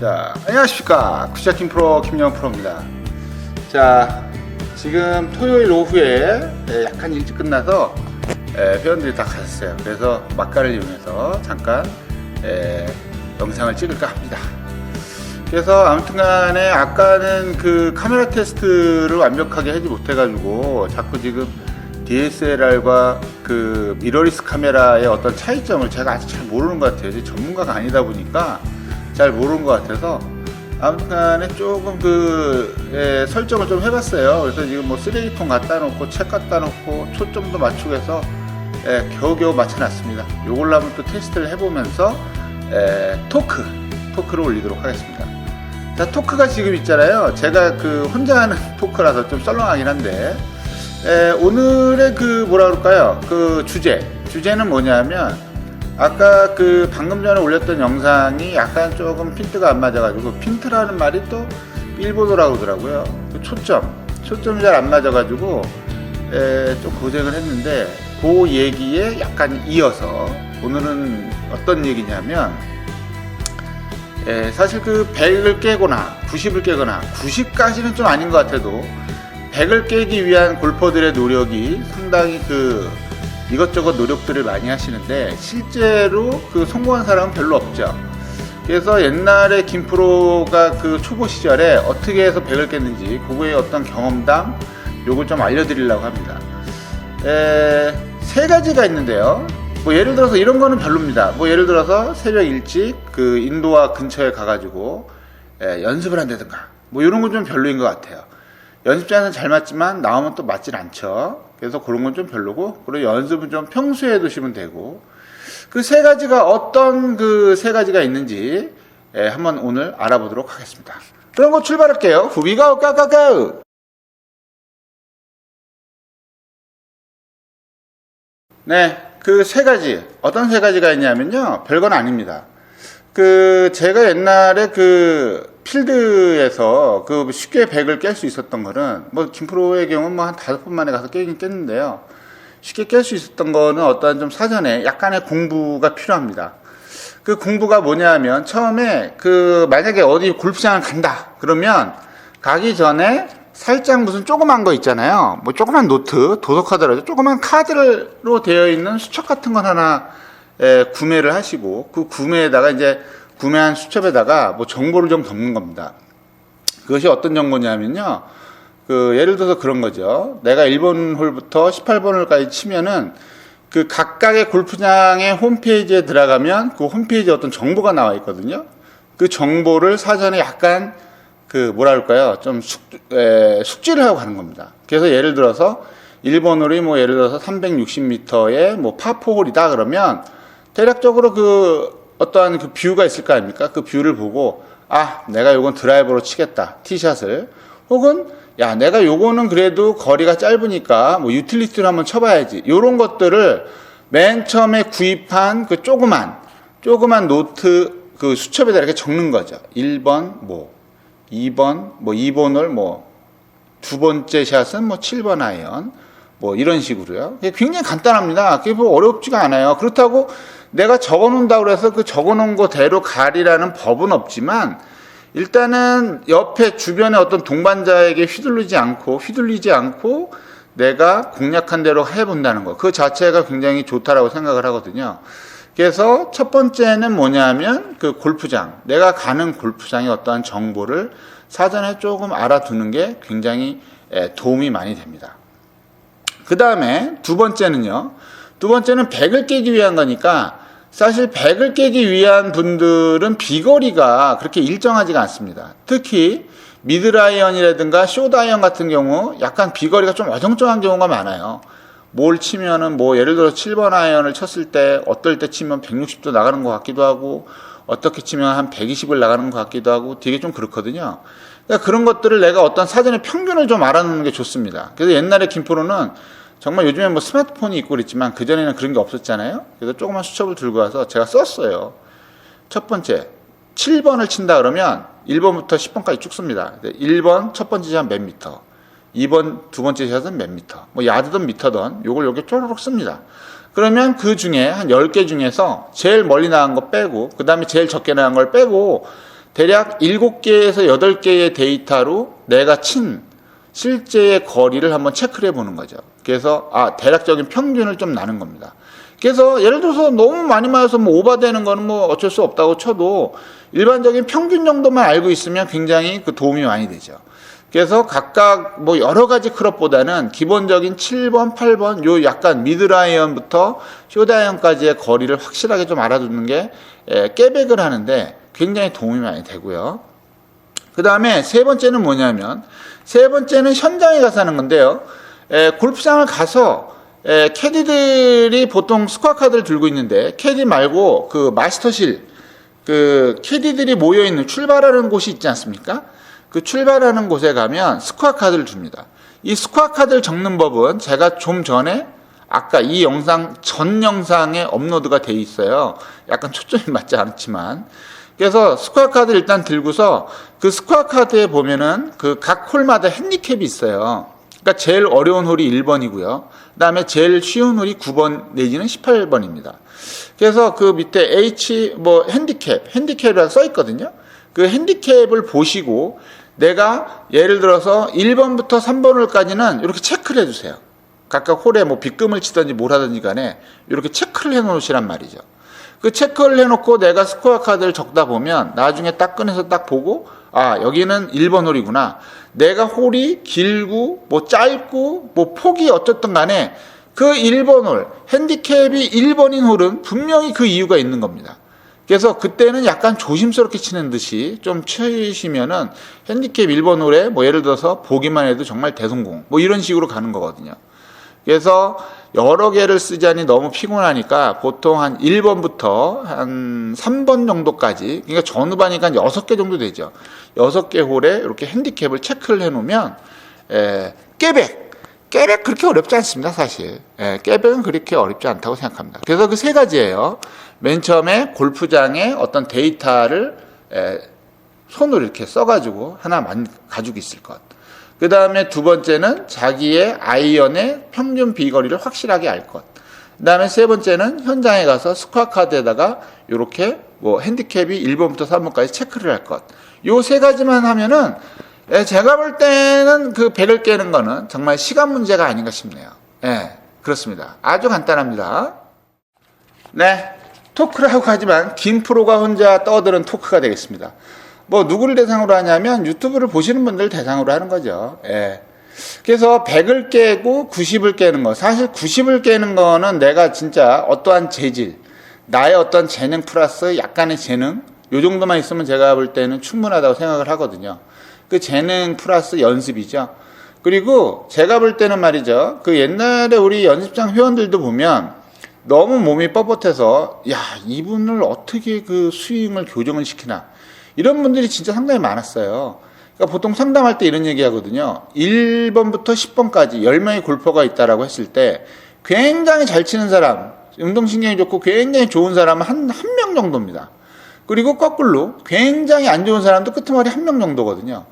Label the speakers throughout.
Speaker 1: 자, 안녕하십니까. 굿샷킹 프로 김영훈 프로입니다. 자, 지금 토요일 오후에 약간 일찍 끝나서 회원들이 다 갔어요. 그래서 막간을 이용해서 잠깐 영상을 찍을까 합니다. 그래서 아무튼 간에 아까는 그 카메라 테스트를 완벽하게 하지 못해가지고 자꾸 지금 DSLR과 그 미러리스 카메라의 어떤 차이점을 제가 아직 잘 모르는 것 같아요. 전문가가 아니다 보니까 잘 모르는 것 같아서 아무튼 간에 조금 설정을 좀 해봤어요. 그래서 지금 뭐 쓰레기통 갖다 놓고 책 갖다 놓고 초점도 맞추고 해서 겨우겨우 맞춰놨습니다. 요걸로 한번 또 테스트를 해보면서 토크를 올리도록 하겠습니다. 자, 토크가 지금 있잖아요. 제가 혼자 하는 토크라서 좀 썰렁하긴 한데 오늘의 뭐라 그럴까요? 주제는 뭐냐면 아까 방금 전에 올렸던 영상이 약간 조금 핀트가 안 맞아가지고, 핀트라는 말이 또 일본어라고 그러더라고요. 초점이 잘 안 맞아가지고 좀 고생을 했는데 그 얘기에 약간 이어서 오늘은 어떤 얘기냐면 사실 100을 깨거나 90을 깨거나 90까지는 좀 아닌 것 같아도 100을 깨기 위한 골퍼들의 노력이 상당히 이것저것 노력들을 많이 하시는데 실제로 성공한 사람은 별로 없죠. 그래서 옛날에 김프로가 초보 시절에 어떻게 해서 100을 깼는지 그거의 어떤 경험담 요걸 좀 알려드리려고 합니다. 세 가지가 있는데요. 뭐 예를 들어서 이런 거는 별로입니다. 뭐 예를 들어서 새벽 일찍 인도화 근처에 가가지고 연습을 한다든가 뭐 이런 건 좀 별로인 것 같아요. 연습장에서는 잘 맞지만 나오면 또 맞질 않죠. 그래서 그런 건 좀 별로고, 그리고 연습은 좀 평소에 두시면 되고, 그 세 가지가 어떤 세 가지가 있는지 한번 오늘 알아보도록 하겠습니다. 그럼 출발할게요. 후비가 까까까. 네, 세 가지 어떤 세 가지가 있냐면요, 별건 아닙니다. 제가 옛날에 필드에서 쉽게 100을 깰 수 있었던 거는, 뭐 김프로의 경우는 한 5번 만에 가서 깨긴 깼는데요. 쉽게 깰 수 있었던 거는 어떠한 좀 사전에 약간의 공부가 필요합니다. 그 공부가 뭐냐 하면, 처음에 만약에 어디 골프장을 간다 그러면 가기 전에 살짝 무슨 조그만 거 있잖아요. 뭐 조그만 노트, 도서카드라도 조그만 카드로 되어 있는 수첩 같은 건 하나 구매를 하시고, 그 구매에다가 이제 구매한 수첩에다가 뭐 정보를 좀 적는 겁니다. 그것이 어떤 정보냐면요, 예를 들어서 그런 거죠. 내가 1번 홀부터 18번 홀까지 치면은 각각의 골프장의 홈페이지에 들어가면 그 홈페이지에 어떤 정보가 나와 있거든요. 그 정보를 사전에 약간 뭐라 할까요? 좀 숙지를 하고 가는 겁니다. 그래서 예를 들어서 1번 홀이 뭐 예를 들어서 360m의 뭐 파4홀이다 그러면 대략적으로 어떠한 뷰가 있을 거 아닙니까? 그 뷰를 보고, 내가 요건 드라이버로 치겠다. 티샷을. 혹은, 내가 요거는 그래도 거리가 짧으니까 뭐 유틸리티로 한번 쳐봐야지. 요런 것들을 맨 처음에 구입한 조그만 노트 수첩에다 이렇게 적는 거죠. 1번, 2번 홀, 두 번째 샷은 7번 아이언. 이런 식으로요. 굉장히 간단합니다. 그게 뭐 어렵지가 않아요. 그렇다고 내가 적어 놓는다고 해서 적어 놓은 거대로 가리라는 법은 없지만, 일단은 옆에 주변에 어떤 동반자에게 휘둘리지 않고 내가 공략한 대로 해본다는 거. 그 자체가 굉장히 좋다라고 생각을 하거든요. 그래서 첫 번째는 뭐냐면 골프장. 내가 가는 골프장의 어떠한 정보를 사전에 조금 알아두는 게 굉장히 도움이 많이 됩니다. 그 다음에 두 번째는 100을 깨기 위한 거니까, 사실 100을 깨기 위한 분들은 비거리가 그렇게 일정하지가 않습니다. 특히 미드라이언이라든가 숏아이언 같은 경우 약간 비거리가 좀 어정쩡한 경우가 많아요. 뭘 치면은 예를 들어 7번 아이언을 쳤을 때 어떨 때 치면 160도 나가는 것 같기도 하고, 어떻게 치면 한 120을 나가는 것 같기도 하고, 되게 좀 그렇거든요. 그러니까 그런 것들을 내가 어떤 사전에 평균을 좀 알아놓는 게 좋습니다. 그래서 옛날에 김프로는 정말 요즘에 뭐 스마트폰이 있고 그랬지만 그전에는 그런 게 없었잖아요. 그래서 조그만 수첩을 들고 와서 제가 썼어요. 첫 번째, 7번을 친다 그러면 1번부터 10번까지 쭉 씁니다. 1번 첫 번째 샷 몇 미터, 2번 두 번째 샷은 몇 미터, 뭐 야드든 미터든 요걸 여기 쪼르륵 씁니다. 그러면 그 중에 한 10개 중에서 제일 멀리 나간 거 빼고, 그 다음에 제일 적게 나간 걸 빼고, 대략 7개에서 8개의 데이터로 내가 친 실제의 거리를 한번 체크를 해보는 거죠. 그래서 대략적인 평균을 좀 나눈 겁니다. 그래서 예를 들어서 너무 많이 맞아서 뭐 오버되는 거는 뭐 어쩔 수 없다고 쳐도 일반적인 평균 정도만 알고 있으면 굉장히 그 도움이 많이 되죠. 그래서 각각 뭐 여러 가지 클럽보다는 기본적인 7번, 8번 요 약간 미드라이언부터 쇼다이언까지의 거리를 확실하게 좀 알아두는 게 깨백을 하는데 굉장히 도움이 많이 되고요. 그 다음에 세 번째는 뭐냐면, 세 번째는 현장에 가서 하는 건데요. 골프장을 가서 캐디들이 보통 스코어 카드를 들고 있는데, 캐디 말고 그 마스터실, 그 캐디들이 모여있는 출발하는 곳이 있지 않습니까? 그 출발하는 곳에 가면 스코어 카드를 줍니다. 이 스코어 카드를 적는 법은 제가 좀 전에 아까 이 영상 전 영상에 업로드가 돼 있어요. 약간 초점이 맞지 않지만. 그래서 스코어 카드 일단 들고서 그 스코어 카드에 보면은 그 각 홀마다 핸디캡이 있어요. 그러니까 제일 어려운 홀이 1번이고요. 그 다음에 제일 쉬운 홀이 9번 내지는 18번입니다. 그래서 그 밑에 핸디캡이라고 써 있거든요. 그 핸디캡을 보시고 내가 예를 들어서 1번부터 3번 홀까지는 이렇게 체크를 해주세요. 각각 홀에 뭐 빗금을 치든지 뭘 하든지 간에 이렇게 체크를 해 놓으시란 말이죠. 그 체크를 해놓고 내가 스코어 카드를 적다 보면 나중에 딱 꺼내서 딱 보고 여기는 1번 홀이구나. 내가 홀이 길고 뭐 짧고 뭐 폭이 어쨌든 간에 그 1번 홀, 핸디캡이 1번인 홀은 분명히 그 이유가 있는 겁니다. 그래서 그때는 약간 조심스럽게 치는 듯이 좀 치시면은 핸디캡 1번 홀에 뭐 예를 들어서 보기만 해도 정말 대성공 뭐 이런 식으로 가는 거거든요. 그래서 여러 개를 쓰자니 너무 피곤하니까 보통 한 1번부터 한 3번 정도까지, 그러니까 전후반이니까 6개 정도 되죠. 6개 홀에 이렇게 핸디캡을 체크를 해 놓으면 깨백 그렇게 어렵지 않습니다, 사실. 깨백은 그렇게 어렵지 않다고 생각합니다. 그래서 그 세 가지예요. 맨 처음에 골프장에 어떤 데이터를 손으로 이렇게 써가지고 하나만 가지고 있을 것. 그 다음에 두 번째는 자기의 아이언의 평균 비거리를 확실하게 알 것. 그 다음에 세 번째는 현장에 가서 스코어 카드에다가 이렇게 뭐 핸디캡이 1번부터 3번까지 체크를 할 것. 요 세 가지만 하면은 제가 볼 때는 그 100을 깨는 거는 정말 시간 문제가 아닌가 싶네요. 그렇습니다. 아주 간단합니다. 네. 토크라고 하지만 김 프로가 혼자 떠드는 토크가 되겠습니다. 뭐 누구를 대상으로 하냐면 유튜브를 보시는 분들 대상으로 하는 거죠. 그래서 100을 깨고 90을 깨는 거, 사실 90을 깨는 거는 내가 진짜 어떠한 재질, 나의 어떤 재능 플러스 약간의 재능, 요 정도만 있으면 제가 볼 때는 충분하다고 생각을 하거든요. 그 재능 플러스 연습이죠. 그리고 제가 볼 때는 말이죠, 그 옛날에 우리 연습장 회원들도 보면 너무 몸이 뻣뻣해서 이분을 어떻게 그 스윙을 교정을 시키나, 이런 분들이 진짜 상당히 많았어요. 그러니까 보통 상담할 때 이런 얘기 하거든요. 1번부터 10번까지 10명의 골퍼가 있다라고 했을 때 굉장히 잘 치는 사람, 운동신경이 좋고 굉장히 좋은 사람은 한 명 정도입니다. 그리고 거꾸로 굉장히 안 좋은 사람도 끄트머리 1명 정도거든요.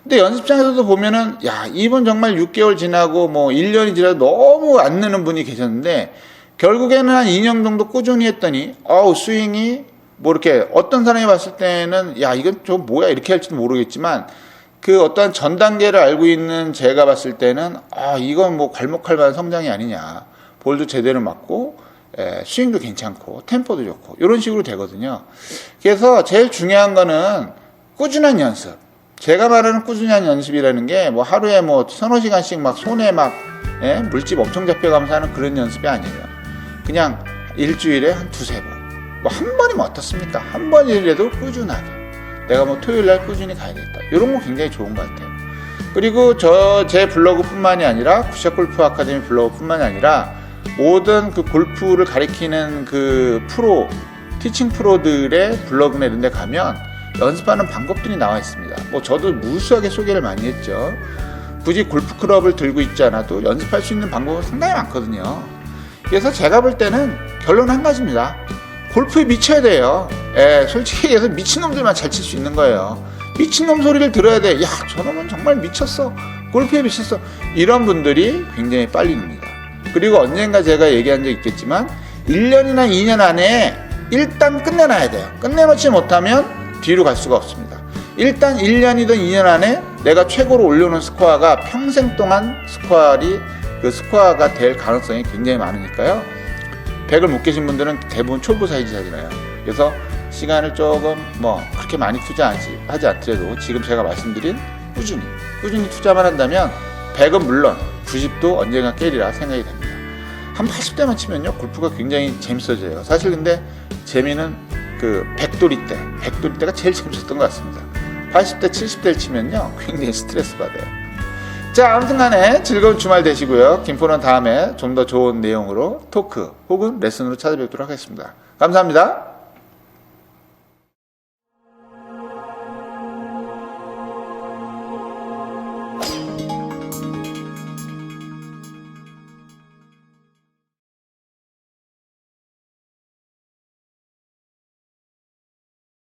Speaker 1: 근데 연습장에서도 보면은 이분 정말 6개월 지나고 뭐 1년이 지나도 너무 안 느는 분이 계셨는데 결국에는 한 2년 정도 꾸준히 했더니 스윙이 뭐 이렇게 어떤 사람이 봤을 때는 이건 좀 뭐야 이렇게 할지도 모르겠지만 그 어떤 전 단계를 알고 있는 제가 봤을 때는 이건 뭐 괄목할 만한 성장이 아니냐, 볼도 제대로 맞고 스윙도 괜찮고 템포도 좋고 이런 식으로 되거든요. 그래서 제일 중요한 거는 꾸준한 연습. 제가 말하는 꾸준한 연습이라는 게 뭐 하루에 뭐 서너 시간씩 막 손에 막 물집 엄청 잡혀가면서 하는 그런 연습이 아니에요. 그냥 일주일에 한 2-3번, 뭐 한 번이면 어떻습니까? 한 번이라도 꾸준하게 내가 뭐 토요일날 꾸준히 가야 되겠다, 이런 거 굉장히 좋은 것 같아요. 그리고 제 블로그뿐만이 아니라 굿샷 골프 아카데미 블로그뿐만이 아니라 모든 그 골프를 가리키는 그 티칭 프로들의 블로그나 이런 데 가면 연습하는 방법들이 나와 있습니다. 뭐 저도 무수하게 소개를 많이 했죠. 굳이 골프 클럽을 들고 있지 않아도 연습할 수 있는 방법은 상당히 많거든요. 그래서 제가 볼 때는 결론 한 가지입니다. 골프에 미쳐야 돼요. 솔직히 얘기해서 미친놈들만 잘 칠 수 있는 거예요. 미친놈 소리를 들어야 돼. 저놈은 정말 미쳤어, 골프에 미쳤어, 이런 분들이 굉장히 빨리 늡니다. 그리고 언젠가 제가 얘기한 적 있겠지만 1년이나 2년 안에 일단 끝내놔야 돼요. 끝내놓지 못하면 뒤로 갈 수가 없습니다. 일단 1년이든 2년 안에 내가 최고로 올려놓은 스코어가 평생 동안 스코어가 될 가능성이 굉장히 많으니까요. 100을 못 계신 분들은 대부분 초보 사이즈잖아요. 그래서 시간을 조금 그렇게 많이 투자하지 않더라도 지금 제가 말씀드린 꾸준히 투자만 한다면 100은 물론 90도 언젠가 깨리라 생각이 됩니다. 한 80대만 치면요, 골프가 굉장히 재밌어져요. 사실 근데 재미는 그 100돌이 때가 제일 재밌었던 것 같습니다. 80대 70대를 치면요 굉장히 스트레스 받아요. 자, 아무튼 간에 즐거운 주말 되시고요. 김포는 다음에 좀 더 좋은 내용으로 토크 혹은 레슨으로 찾아뵙도록 하겠습니다. 감사합니다.